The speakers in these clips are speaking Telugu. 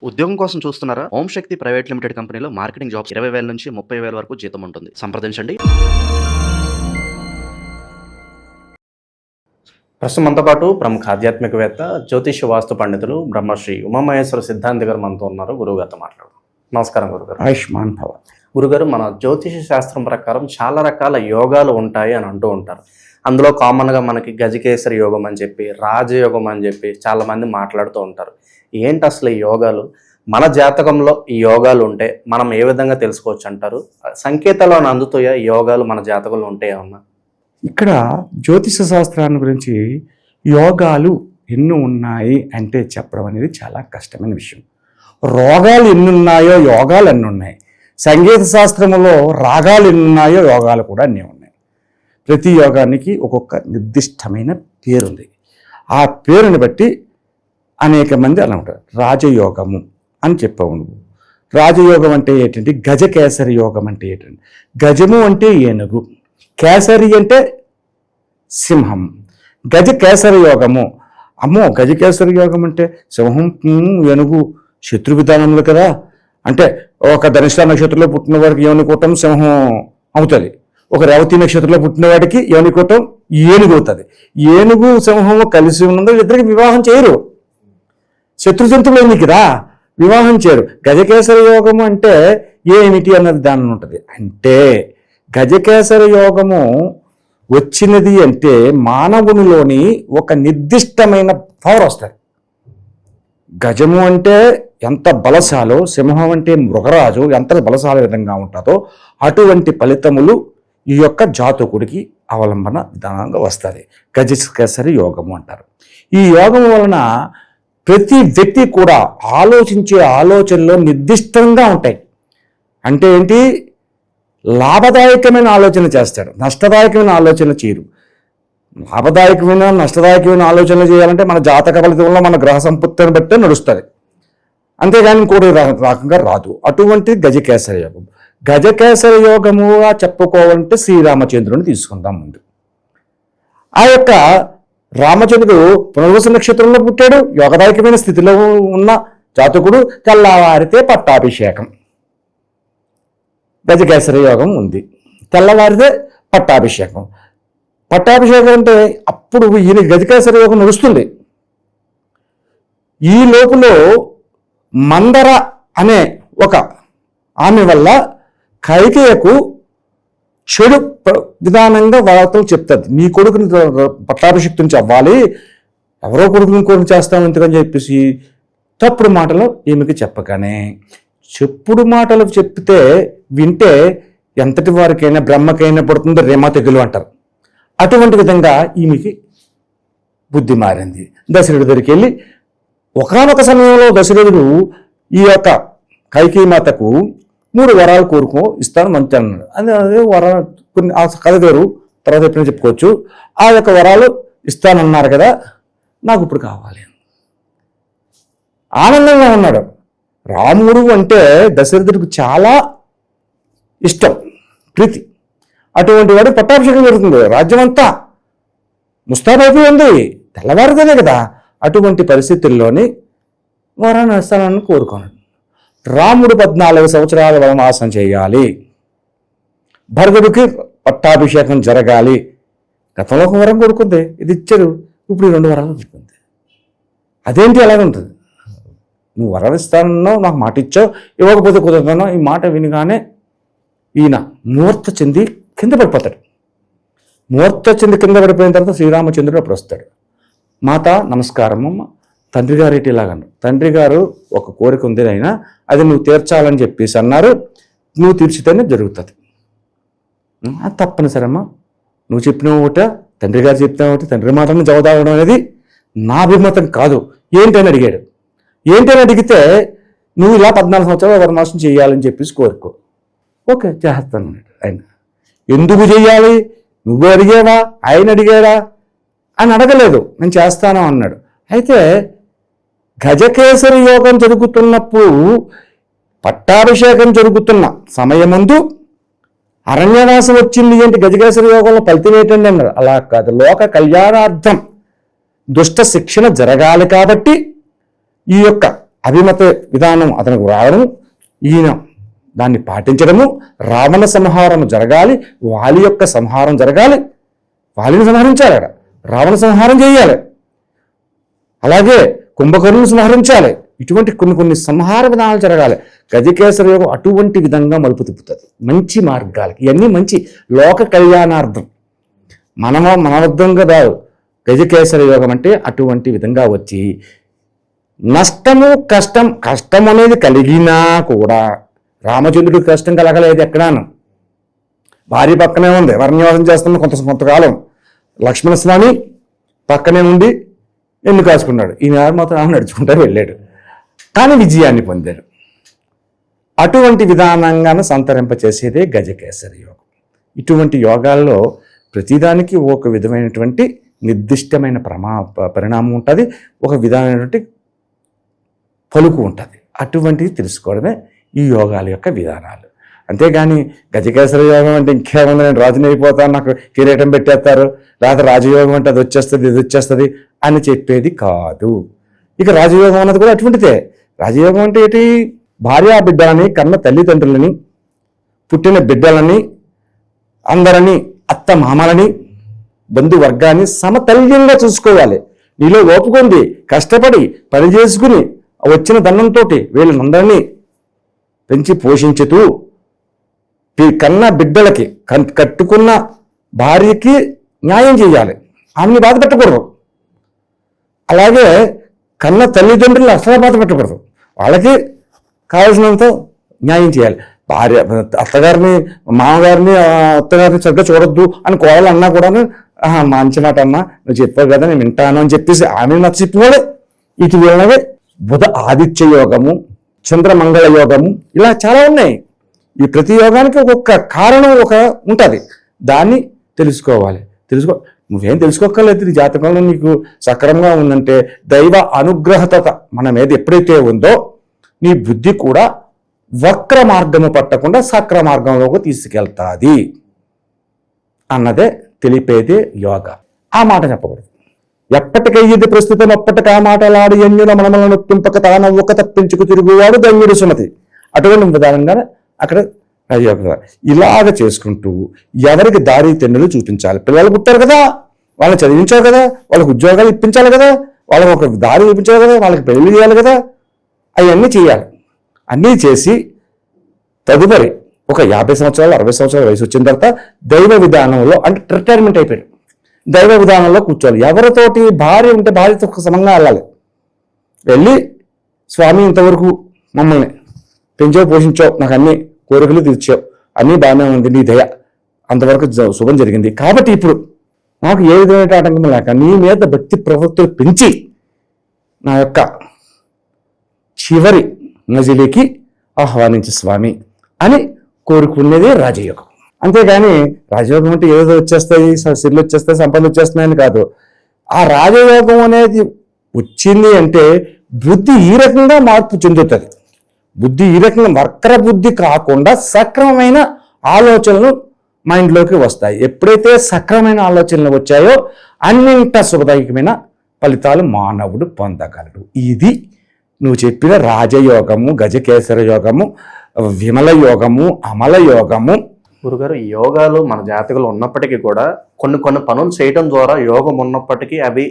ఉద్యోగం కోసం చూస్తున్నారా? ఓం శక్తి ప్రైవేట్ లిమిటెడ్ కంపెనీలో మార్కెటింగ్ జాబ్స్ 20,000 నుంచి 30,000 వరకు జీతం ఉంటుంది. సంప్రదించండి. ప్రస్తుతం మనతో పాటు ప్రముఖ ఆధ్యాత్మికవేత్త, జ్యోతిష్య వాస్తు పండితులు బ్రహ్మశ్రీ ఉమామహేశ్వర సిద్ధాంతి గారు మనతో ఉన్నారు. గురువుగారితో మాట్లాడదాం. నమస్కారం గురుగారు. ఆయుష్మాన్ భవ. గురుగారు, మన జ్యోతిష శాస్త్రం ప్రకారం చాలా రకాల యోగాలు ఉంటాయి అని అంటూ ఉంటారు. అందులో కామన్గా మనకి గజకేసరి యోగం అని చెప్పి, రాజయోగం అని చెప్పి చాలామంది మాట్లాడుతూ ఉంటారు. ఏంటి అసలు ఈ యోగాలు? మన జాతకంలో ఈ యోగాలు ఉంటే మనం ఏ విధంగా తెలుసుకోవచ్చు అంటారు? సంకేతాలు అందుతాయా ఈ యోగాలు మన జాతకంలో ఉంటాయా? ఉన్నా ఇక్కడ జ్యోతిష శాస్త్రాన్ని గురించి యోగాలు ఎన్ని ఉన్నాయి అంటే చెప్పడం అనేది చాలా కష్టమైన విషయం. రోగాలు ఎన్ని ఉన్నాయో యోగాలు అన్నీ ఉన్నాయి. సంగీత శాస్త్రంలో రాగాలు ఎన్ని ఉన్నాయో యోగాలు కూడా అన్నీ ఉన్నాయి. ప్రతి యోగానికి ఒక్కొక్క నిర్దిష్టమైన పేరుంది. ఆ పేరుని బట్టి అనేక మంది అలా ఉంటారు. రాజయోగము అని చెప్పావు నువ్వు. రాజయోగం అంటే ఏంటంటే గజకేసరి యోగం అంటే ఏంటంటే, గజము అంటే ఏనుగు, కేసరి అంటే సింహం. గజకేసరి యోగము, అమ్మో గజకేసరి యోగం అంటే సింహం ఏనుగు శత్రు విధానములు కదా. అంటే ఒక ధనిష్ట నక్షత్రంలో పుట్టిన వాడికి యోనికూటం సింహం అవుతుంది, ఒక రేవతి నక్షత్రంలో పుట్టిన వాడికి యోనికూటం ఏనుగు అవుతుంది. ఏనుగు సింహము కలిసి ఉన్నదో ఇద్దరికి వివాహం చేయరు, శత్రు జంతువులు ఎందుకురా వివాహం చేయరు. గజకేసరి యోగము అంటే ఏమిటి అన్నది దాని ఉంటుంది. అంటే గజకేసరి యోగము వచ్చినది అంటే మానవునిలోని ఒక నిర్దిష్టమైన పవర్ వస్తుంది. గజము అంటే ఎంత బలశాలో, సింహం అంటే మృగరాజు ఎంత బలశాల విధంగా ఉంటుందో అటువంటి ఫలితములు ఈ యొక్క జాతకుడికి అవలంబన విధానంగా వస్తుంది. గజకేసరి యోగము అంటారు. ఈ యోగం వలన ప్రతి వ్యక్తి కూడా ఆలోచించే ఆలోచనలు నిర్దిష్టంగా ఉంటాయి. అంటే ఏంటి? లాభదాయకమైన ఆలోచన చేస్తాడు, నష్టదాయకమైన ఆలోచన చేయరు. లాభదాయకమైన నష్టదాయకమైన ఆలోచనలు చేయాలంటే మన జాతక ఫలితంలో మన గ్రహ సంపత్తిని బట్టే నడుస్తుంది, అంతేగాని ఇంకోటి రకంగా రాదు. అటువంటి గజకేసరి యోగం. గజకేసరి యోగముగా చెప్పుకోవాలంటే శ్రీరామచంద్రుని తీసుకుందాం ముందు. ఆ యొక్క రామచంద్రుడు పునర్వసు నక్షత్రంలో పుట్టాడు. యోగదాయకమైన స్థితిలో ఉన్న జాతకుడు. తెల్లవారితే పట్టాభిషేకం, గజకేసరి యోగం ఉంది. తెల్లవారితే పట్టాభిషేకం. పట్టాభిషేకం అంటే అప్పుడు ఈయన గజకేసరి యోగం నడుస్తుంది. ఈ లోపులో మందర అనే ఒక ఆమె వల్ల కైకేయకు చెడు విధానంగా వార్తలు చెప్తుంది. నీ కొడుకుని పట్టాభిషిక్తం అవ్వాలి, ఎవరో కొడుకుని కొడుకు చేస్తాం ఎందుకని చెప్పేసి తప్పుడు మాటలు ఈమెకి చెప్పగానే, చెప్పుడు మాటలు చెప్తే వింటే ఎంతటి వారికైనా బ్రహ్మకైనా పడుతుంది రేమా తెగులు అంటారు. అటువంటి విధంగా ఈమెకి బుద్ధి మారింది. దశరథుడి దగ్గరికి వెళ్ళి ఒకానొక సమయంలో దశరథుడు ఈ యొక్క కైకేయమాతకు 3 వరాలు కోరుకో ఇస్తాను మంచి అన్నాడు. అదే వరాలు కొన్ని కథ వేరు, తర్వాత ఎప్పుడైనా చెప్పుకోవచ్చు. ఆ యొక్క వరాలు ఇస్తానన్నారు కదా, నాకు ఇప్పుడు కావాలి. ఆనందంగా ఉన్నాడు. రాముడు అంటే దశరథుడికి చాలా ఇష్టం, ప్రీతి. అటువంటి వాడు పట్టాభిషేకం జరుగుతుంది. రాజ్యం అంతా ముస్తాబైపోయి ఉంది, తెల్లవారుతోనే కదా. అటువంటి పరిస్థితుల్లోని వరాన్ని ఇస్తానని కోరుకున్నాడు. రాముడు 14 సంవత్సరాల వనవాసం చేయాలి, భరతుడికి పట్టాభిషేకం జరగాలి. గతంలో ఒక వరం కొడుకుంది, ఇది ఇచ్చాడు, ఇప్పుడు 2 వరాలు కొడుకుంది. అదేంటి అలాగే ఉంటుంది? నువ్వు వరం ఇస్తానన్నావు, నాకు మాట ఇచ్చావు, ఇవ్వకపోతే కుదరదన్నావు. ఈ మాట వినగానే ఈయన మూర్త చెంది కింద పడిపోతాడు. మూర్త చెంది కింద పడిపోయిన తర్వాత శ్రీరామచంద్రుడు అప్పుడు వస్తాడు. మాత నమస్కారమ్మ, తండ్రి గారు ఏంటి ఇలాగన్నారు. తండ్రి గారు ఒక కోరిక ఉంది అయినా అది నువ్వు తీర్చాలని చెప్పేసి అన్నారు, నువ్వు తీర్చితేనే జరుగుతుంది. తప్పనిసరమ్మా, నువ్వు చెప్పిన ఒకట, తండ్రి గారు చెప్పిన ఒకటి, తండ్రి మాటను జవాబు అనేది నా అభిమతం కాదు. ఏంటని అడిగాడు. ఏంటని అడిగితే నువ్వు ఇలా 14 సంవత్సరాలు వనవాసం చేయాలని చెప్పేసి కోరుకో. ఓకే చేస్తాను ఆయన. ఎందుకు చెయ్యాలి? నువ్వు అడిగావా, ఆయన అడిగాడా అని అడగలేదు, నేను చేస్తాను అన్నాడు. అయితే గజకేసరి యోగం జరుగుతున్నప్పుడు, పట్టాభిషేకం జరుగుతున్న సమయముందు అరణ్యవాసం వచ్చింది ఏంటి? గజకేసరి యోగంలో ఫలితం ఏంటండి అన్నారు. అలా కాదు, లోక కళ్యాణార్థం దుష్ట శిక్షణ జరగాలి కాబట్టి ఈ యొక్క అభిమత విధానం అతనికి రావడం, ఈయన దాన్ని పాటించడము, రావణ సంహారం జరగాలి, వాలి యొక్క సంహారం జరగాలి, వాలిని సంహరించాలి, అక్కడ రావణ సంహారం చేయాలి, అలాగే కుంభకర్ణుని సంహరించాలి. ఇటువంటి కొన్ని సంహార విధానాలు జరగాలి. గజకేసరి యోగం అటువంటి విధంగా మలుపు తిప్పుతుంది మంచి మార్గాలకి. ఇవన్నీ మంచి లోక కళ్యాణార్థం, మనవద్ధంగా కాదు. గజకేసరి యోగం అంటే అటువంటి విధంగా వచ్చి నష్టము కష్టం అనేది కలిగినా కూడా రామచంద్రుడికి కష్టం కలగలేదు ఎక్కడాను. భార్య పక్కనే ఉంది, వర్ణ్యవాసం చేస్తున్న కొంతకాలం. లక్ష్మణస్వామి పక్కనే ఉండి ఎన్ను కాసుకున్నాడు. ఈయన మాత్రం ఆమె నడుచుకుంటూ వెళ్ళాడు, కానీ విజయాన్ని పొందాడు. అటువంటి విధానంగాను సంతరింపచేసేదే గజకేసరి యోగం. ఇటువంటి యోగాల్లో ప్రతిదానికి ఒక విధమైనటువంటి నిర్దిష్టమైన పరిణామం ఉంటుంది, ఒక విధమైనటువంటి పలుకు ఉంటుంది. అటువంటిది తెలుసుకోవడమే ఈ యోగాల యొక్క విధానాలు. అంతేగాని గజకేసరి యోగం అంటే ఇంకేముంది, నేను రాజుని అయిపోతాను, నాకు కిరీటం పెట్టేస్తారు, లేకపోతే రాజయోగం అంటే అది వచ్చేస్తుంది ఇది వచ్చేస్తుంది అని చెప్పేది కాదు. ఇక రాజయోగం అన్నది కూడా అటువంటిదే. రాజయోగం అంటే ఏంటి? భార్యా బిడ్డలని, కన్న తల్లిదండ్రులని, పుట్టిన బిడ్డలని, అందరినీ, అత్త మామలని, బంధువర్గాన్ని సమతల్యంగా చూసుకోవాలి. నీలో ఓపుకుంది కష్టపడి పని చేసుకుని వచ్చిన దండంతో వీళ్ళనందరినీ పెంచి పోషించుతూ కన్న బిడ్డలకి కట్టుకున్న భార్యకి న్యాయం చేయాలి, ఆమెని బాధ పెట్టకూడదు. అలాగే కన్న తల్లిదండ్రులు అసలు బాధ పెట్టకూడదు, వాళ్ళకి కావాల్సినంత న్యాయం చేయాలి. భార్య అత్తగారిని మామగారిని అత్తగారిని సరిగ్గా చూడొద్దు అని కోడలు అన్నా కూడా మంచి మాట అమ్మా నువ్వు చెప్పావు కదా నేను వింటాను అని చెప్పేసి ఆమె నచ్చ చెప్పుకోవాలి. ఇటు వీళ్ళవే బుధ ఆదిత్య యోగము, చంద్రమంగళ యోగము, ఇలా చాలా ఉన్నాయి. ఈ ప్రతి యోగానికి ఒక్కొక్క కారణం ఉంటుంది, దాన్ని తెలుసుకోవాలి. నువ్వేం తెలుసుకోక్కర్లేదు. నీ జాతకంలో నీకు సక్రమంగా ఉందంటే దైవ అనుగ్రహత మన మీద ఎప్పుడైతే ఉందో నీ బుద్ధి కూడా వక్ర మార్గము పట్టకుండా సక్ర మార్గంలోకి తీసుకెళ్తాది అన్నదే తెలిపేదే యోగా. ఆ మాట చెప్పకూడదు. ఎప్పటికయ్యేది ప్రస్తుతం అప్పటికి ఆ మాటలాడి ఎన్యుల మనమలను నొప్పింపక తానవ్వక తప్పించుకు తిరుగువాడు ధన్యుడు సుమతి. అటువంటి విధానంగానే అక్కడ యోగ ఇలాగ చేసుకుంటూ ఎవరికి దారి తెన్నులు చూపించాలి. పిల్లలు పుట్టారు కదా, వాళ్ళని చదివించాలి కదా, వాళ్ళకి ఉద్యోగాలు ఇప్పించాలి కదా, వాళ్ళకి ఒక దారి ఇప్పించాలి కదా, వాళ్ళకి పెళ్లి చేయాలి కదా, అవన్నీ చేయాలి. అన్నీ చేసి తదుపరి ఒక 50 సంవత్సరాలు 60 సంవత్సరాల వయసు వచ్చిన తర్వాత దైవ విధానంలో అంటే రిటైర్మెంట్ అయిపోయాడు, దైవ విధానంలో కూర్చోవాలి. ఎవరితోటి భార్య ఉంటే భార్యతో సమంగా వెళ్ళాలి. వెళ్ళి స్వామి ఇంతవరకు మమ్మల్ని పెంచావు పోషించావు, నాకు అన్ని కోరికలు తీర్చావు, అన్నీ బాగానే ఉంది, నీ దయ అంతవరకు శుభం జరిగింది, కాబట్టి ఇప్పుడు నాకు ఏ విధమైన ఆటంకం లేక నీ మీద భక్తి ప్రవృత్తులు పెంచి నా యొక్క చివరి నజిలికి ఆహ్వానించు స్వామి అని కోరుకునేదే రాజయోగం. అంతేగాని రాజయోగం అంటే ఏదో వచ్చేస్తాయి, సిర్లు వచ్చేస్తాయి, సంపదలు వచ్చేస్తున్నాయని కాదు. ఆ రాజయోగం అనేది వచ్చింది అంటే బుద్ధి ఈ రకంగా మార్పు చెందుతుంది. బుద్ధి ఈ రకంగా వక్ర బుద్ధి కాకుండా సక్రమమైన ఆలోచనలు మైండ్లోకి వస్తాయి. ఎప్పుడైతే సక్రమైన ఆలోచనలు వచ్చాయో అన్నింట శుభదాయకమైన ఫలితాలు మానవుడు పొందగలడు. ఇది నువ్వు చెప్పిన రాజయోగము, గజకేసర యోగము, విమల యోగము, అమల యోగము. గురుగారు, ఈ యోగాలు మన జాతకంలో ఉన్నప్పటికీ కూడా కొన్ని పనులు చేయడం ద్వారా యోగం ఉన్నప్పటికీ అవి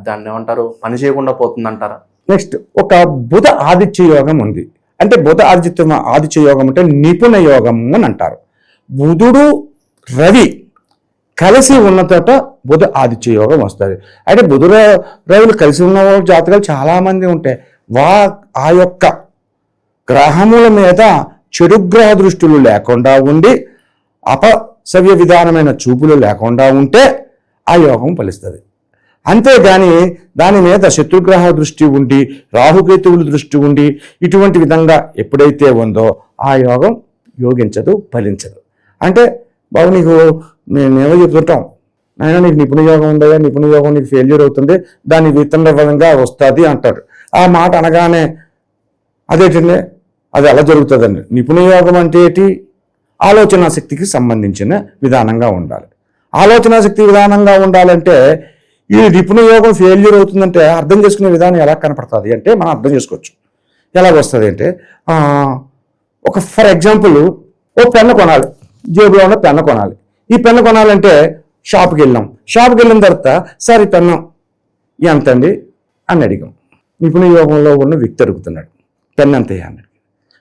దాన్ని ఏమంటారు పని చేయకుండా పోతుందంటారా? నెక్స్ట్ ఒక బుధ ఆదిత్య యోగం ఉంది. అంటే బుధ ఆదిత్య యోగం అంటే నిపుణ యోగం అని అంటారు. బుధుడు రవి కలిసి ఉన్న చోట బుధ ఆదిత్య యోగం వస్తుంది. అంటే బుధుడు రవులు కలిసి ఉన్న జాతకాలు చాలా మంది ఉంటాయి. ఆ యొక్క గ్రహముల మీద చెడు గ్రహ దృష్టిలు లేకుండా ఉండి అపసవ్య విధానమైన చూపులు లేకుండా ఉంటే ఆ యోగం ఫలిస్తుంది. అంతేగాని దాని మీద శత్రుగ్రహ దృష్టి ఉండి రాహుకేతువుల దృష్టి ఉండి ఇటువంటి విధంగా ఎప్పుడైతే ఉందో ఆ యోగం యోగించదు, ఫలించదు. అంటే బాబు నీకు మేమేమో చెప్తుంటాం, నాయన నీకు నిపుణ యోగం ఉందయ్యా, నిపుణ యోగం నీకు ఫెయిల్యూర్ అవుతుంది, దాని విత్తన విధంగా వస్తుంది అంటాడు. ఆ మాట అనగానే అదేంటండి అది ఎలా జరుగుతుందండి? నిపుణ యోగం అంటే ఏంటి? ఆలోచన శక్తికి సంబంధించిన విధానంగా ఉండాలి. ఆలోచన శక్తి విధానంగా ఉండాలంటే ఈ నిపుణ యోగం ఫెయిల్యూర్ అవుతుందంటే అర్థం చేసుకునే విధానం ఎలా కనపడుతుంది అంటే మనం అర్థం చేసుకోవచ్చు. ఎలాగ వస్తుంది అంటే ఒక ఫర్ ఎగ్జాంపుల్ ఓ పెన్ను కొనాలి, జేబులో ఉన్న పెన్ను కొనాలి. ఈ పెన్ను కొనాలంటే షాప్కి వెళ్ళిన తర్వాత సార్ ఈ పెన్ను ఎంత అండి అని అడిగాం. నిపుణ యోగంలో ఉన్న వ్యక్తి అడుగుతున్నాడు పెన్ను ఎంత అన్నాడు.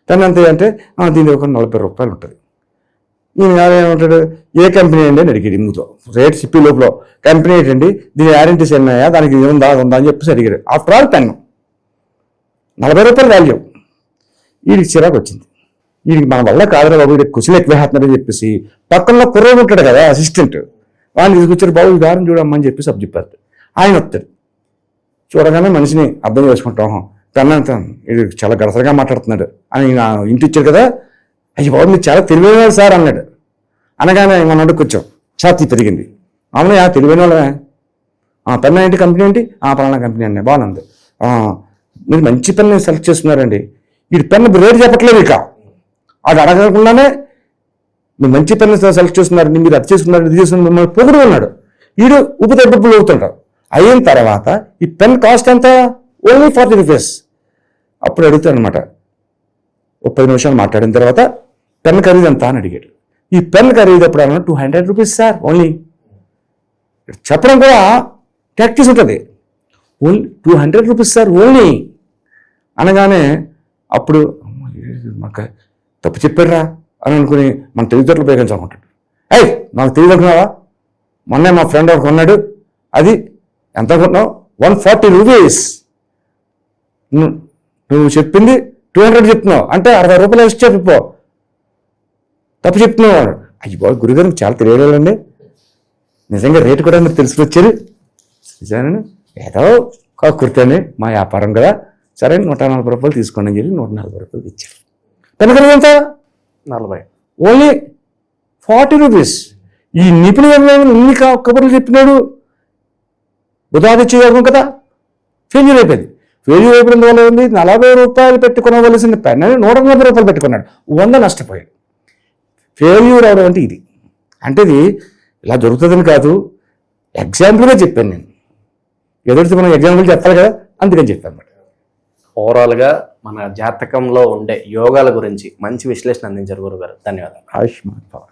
పెన్ను ఎంత అంటే దీని ఒక 40 రూపాయలు ఉంటుంది. నేను ఏమంటాడు, ఏ కంపెనీ అండి అని అడిగాడు. ముందుతో రేట్ చెప్పి లోపల కంపెనీ ఏంటండి, దీని గ్యారెంటీస్ ఉన్నాయా, దానికి ఉందా అని చెప్పేసి అడిగాడు. ఆఫ్టర్ ఆల్ పెన్ను 40 రూపాయలు వాల్యూ. వీడికి చిరాకు వచ్చింది. వీడికి మన వల్ల కాదురా బాబు, వీడికి కుశలు ఎక్కువ వేస్తున్నాడని చెప్పేసి పక్కన కుర్రోడు ఉంటాడు కదా అసిస్టెంట్, వాళ్ళని తీసుకొచ్చారు. బాబు ఈ దారం చూడమ్మని చెప్పేసి అప్పు చెప్పారు. ఆయన వస్తాడు, చూడగానే మనిషిని అర్థం చేసుకుంటాం, పెన్నంత ఇది చాలా గడసరగా మాట్లాడుతున్నాడు అని నా ఇంటి ఇచ్చారు కదా, అయ్యి బాబు మీరు చాలా తెలివైన సార్ అన్నాడు. అనగానే మన కూర్చోం ఛాతీ పెరిగింది. అవునా తెలివైన వాళ్ళే, పెన్ ఏంటి కంపెనీ ఏంటి, పలానా కంపెనీ అండి బాగుంది, మీరు మంచి పెన్ను సెలెక్ట్ చేస్తున్నారండి. వీడి పెన్ను రేటు చెప్పట్లేదు, ఇక అది అడగకుండానే మీరు మంచి పెన్ను సెలెక్ట్ చేస్తున్నారండి, మీరు అది చేసుకున్నారు ఇది చేసుకున్నారు మిమ్మల్ని పొగుడు ఉన్నాడు. వీడు ఉప్పు తగ్గులు అవుతుంటాడు. అయిన తర్వాత ఈ పెన్ కాస్ట్ ఎంత, ఓన్లీ 40 రూపీస్. అప్పుడు అడుగుతాడు అనమాట. 30 నిమిషాలు మాట్లాడిన తర్వాత పెన్ ఖరీదు ఎంత అని అడిగాడు. ఈ పెన్ ఖరీదు ఎప్పుడు అన్నా 200 రూపీస్ సార్ ఓన్లీ. చెప్పడం కూడా ప్రాక్టీస్ ఉంటుంది. ఓన్లీ 200 రూపీస్ సార్ ఓన్లీ అనగానే అప్పుడు మాకు తప్పు చెప్పారా అని అనుకుని మన తెలివితేటలు ఉపయోగించాలనుకుంటాడు. అయ్యి నాకు తెలియదుకున్నావా, మొన్నే మా ఫ్రెండ్ ఒకటి కొన్నాడు, అది ఎంత అనుకుంటున్నావు 140 రూపీస్, నువ్వు చెప్పింది 200 చెప్తున్నావు అంటే 60 రూపాయలు ఇచ్చి చెప్పిపో, తప్పు చెప్తున్నావు. అయ్యి బాబు గురుగారు చాలా తెలియలేదండి, నిజంగా రేటు కూడా మీరు తెలుసుకుని వచ్చారు. నిజాను ఏదో కుర్తండి మా వ్యాపారం కదా, సరే 140 రూపాయలు తీసుకోండి అని చెప్పి 140 రూపాయలు ఇచ్చారు. పెన్ ఖరీదు ఎంత 40, ఓన్లీ 40 రూపీస్. ఈ నిపుణ ఇన్ని కబుర్లు చెప్పినాడు, ఉదాహరణ యోగం కదా ఫెయిల్యూర్ అయిపోయింది. ఫెయిల్యూర్ అయిపోయిన వల్ల ఉంది 40 రూపాయలు పెట్టుకోవలసిన పెన్ అని 140 రూపాయలు పెట్టుకున్నాడు, 100 నష్టపోయాడు. ఫెయిల్యూర్ అవడం అంటే ఇది. అంటే ఇది ఇలా జరుగుతుందని కాదు, ఎగ్జాంపుల్గా చెప్పాను నేను. ఎదుటి మనం ఎగ్జాంపుల్ చెప్పాలి కదా, అందుకని చెప్పాను అన్నమాట. ఓవరాల్గా మన జాతకంలో ఉండే యోగాల గురించి మంచి విశ్లేషణ అందించారు గురుగారు. ధన్యవాదాలు. ఆయుష్మాన్ భవ.